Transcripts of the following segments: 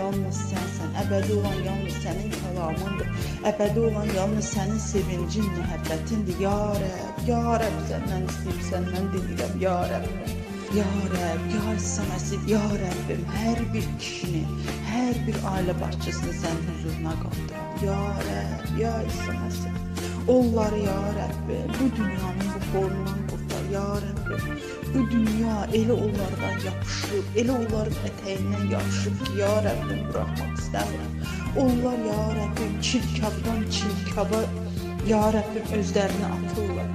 yalnız sənsən, əbədi olan yalnız sənin kəlamındır, əbədi olan yalnız sənin sevincin, mühəbbətindir. Ya Rəbb, ya Rəbb, səndən istəyib, səndən dilirəm, ya Rəbb. Ya Rəbb, ya İsa Məsih, ya Rəbbim, hər bir kişini, hər bir ailə başçısını sənin huzuruna qaldıram. Ya Rəbb, ya İsa Məsih, onları ya Rəbbim, bu dünyanın bu borundan qurtar, ya Rəbbim. Bu dünya elə onlardan yapışıb, elə onların ətəyindən yapışıb ki, ya Rəbbim, buraxmaq istəmirəm. Onlar ya Rəbbim, çirkabdan çirkaba, ya Rəbbim, özlərini atırlar.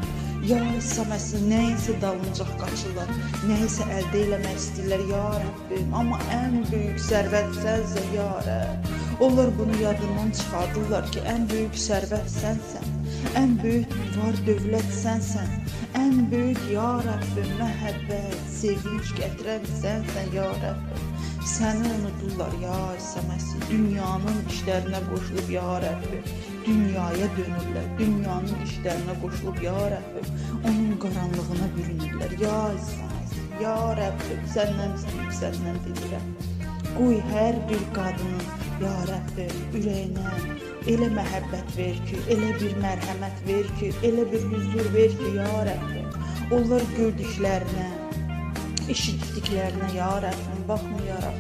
Ya İsa Məsih, nəyisə dalınca qaçırlar, nəyisə əldə eləmək istəyirlər, ya Rəbbim. Amma ən böyük sərvət sənsə, ya Rəbb. Onlar bunu yadından çıxardırlar ki, ən böyük sərvət sənsən, ən böyük var dövlət sənsən, ən böyük, ya Rəbbim, məhəbbət, sevinç gətirən sənsən, ya Rəbbim. Səni unudurlar, ya İsa Məsih. Dünyanın işlərinə qoşulub, ya Rəbbim. Dünyaya dönürlər, dünyanın işlərinə qoşulub, ya Rəbbim. Onun qaranlığına bürünürlər, ya İsa Məsih. Ya Rəbbim, səndən istəyib, səndən dilirəm. Qoy hər bir qadının, ya Rəbbim, ürəyinə elə məhəbbət ver ki, elə bir mərhəmət ver ki, elə bir huzur ver ki, ya Rəbbim. Onlar gördüklərinə, eşitdiklərinə, ya Rəbbim, baxmayaraq,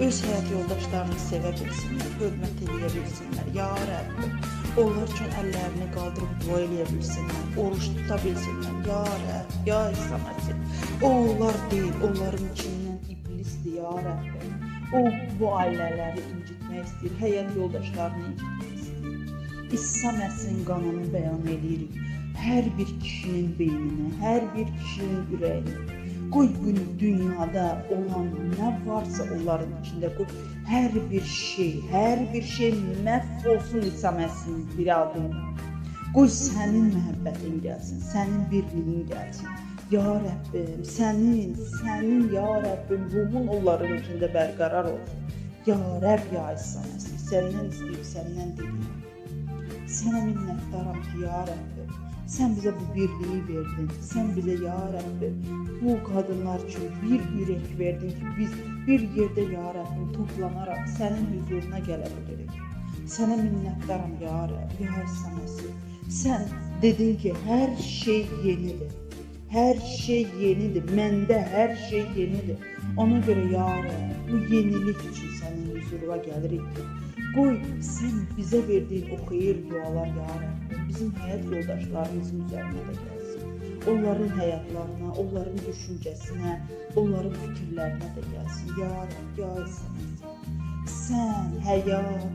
öz həyat yoldaşlarını sevə bilsinlər, hörmət edə bilsinlər, ya Rəbbim. Onlar üçün əllərini qaldırıb dua eləyə bilsinlər, oruç tuta bilsinlər, ya Rəbb, ya İsa Məsih. O onlar deyil, onların içindən iblisdir, ya Rəbbim. O bu ailələri incitmək istəyir, həyat yoldaşlarını incitmək istəyir. İsa Məsihin qanını bəyan edirik. Hər bir kişinin beyninə, hər bir kişinin ürəyinə. Qoy bu dünyada olan nə varsa onların içində qoy. Hər bir şey məhv olsun İsa Məsihin bir adıyla. Qoy sənin məhəbbətin gəlsin, sənin birliyin gəlsin. Ya Rəbbim, sənin ya Rəbbim, ruhun onların içində bərqərar olsun. Ya Rəbb, ya İsa Məsih, səndən istəyib, səndən diləyim. Sənə minnətdaram ki, ya Rəbbim, sən bizə bu birliyi verdin. Sən bizə, ya Rəbbim, bu qadınlar üçün bir ürək verdin ki, biz bir yerdə, ya Rəbbim, toplanaraq sənin huzuruna gələ bilirik. Sənə minnətdaram, ya Rəbb, ya İsa Məsih. Sən dedin ki, hər şey yenidir. Hər şey yenidir, məndə hər şey yenidir. Ona görə, ya Rəbb, bu yenilik üçün sənin huzuruna gəlirik ki, qoy sən bizə verdiyin o xeyir dualar, ya Rəbb, bizim həyat yoldaşlarımızın üzərinə də gəlsin. Onların həyatlarına, onların düşüncəsinə, onların fikirlərinə də gəlsin. Ya Rəbb, ya İsa Məsih. Sən həyat,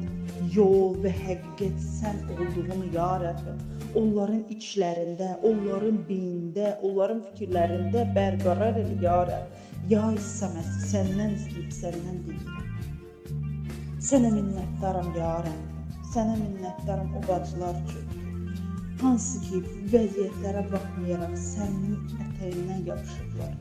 yol və həqiqət sən olduğunu, ya Rəbb, onların içlərində, onların beynində, onların fikirlərində bərqərar elə, ya Rəbb. Ya İsa Məsih, səndən istəyib, səndən diləyirəm. Sənə minnətdaram, ya Rəbb. Sənə minnətdaram o bacılar üçün. Hansı ki, vəziyyətlərə baxmayaraq sənin ətəyindən yapışırlar.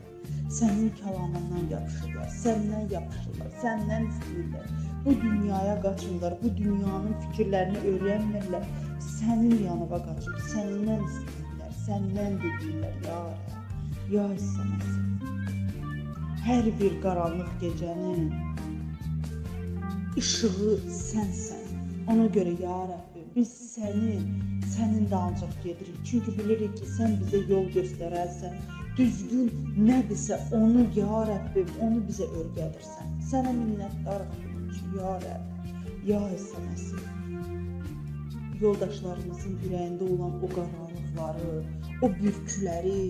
Sənin kəlamından yapışırlar, səndən yapışırlar, səndən istəyirlər. Bu dünyaya qaçırlar, bu dünyanın fikirlərini öyrənmirlər. Sənin yanına qaçıb, səndən istəyirlər, səndən deyirlər, ya Rəbb, ya İsa Məsih. Hər bir qaranlıq gecənin işığı sənsən. Ona görə, ya Rəbb, biz sənin də ancaq gedirik. Çünki bilirik ki, sən bizə yol göstərərsən, düzgün nədirsə onu, ya Rəbbim, onu bizə öyrədirsən. Sənə minnətdarıq bunun üçün, ya Rəbb, ya İsa Məsih. Yoldaşlarımızın ürəyində olan o qaranlıqları, o bürküləri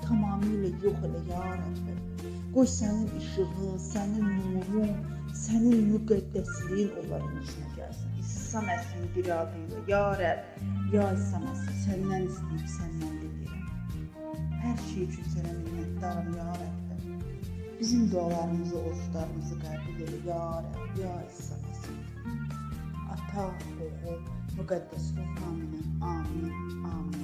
tamamilə yox elə, ya Rəbbim. Qoy sənin işığın, sənin nurun, sənin müqəddəsliyin onların içinə gəlsin. İsa Məsihin bir adıyla, ya Rəbb, ya İsa Məsih, səndən istəyib, səndən diləyirəm. Hər şey üçün sənə minnətdaram, ya Rəbb. Bizim dualarımızı, oruçlarımızı qəbul elə, ya Rəbb, ya İsa Məsih. Ata, oğul, müqəddəs ruh namına, amin, amin.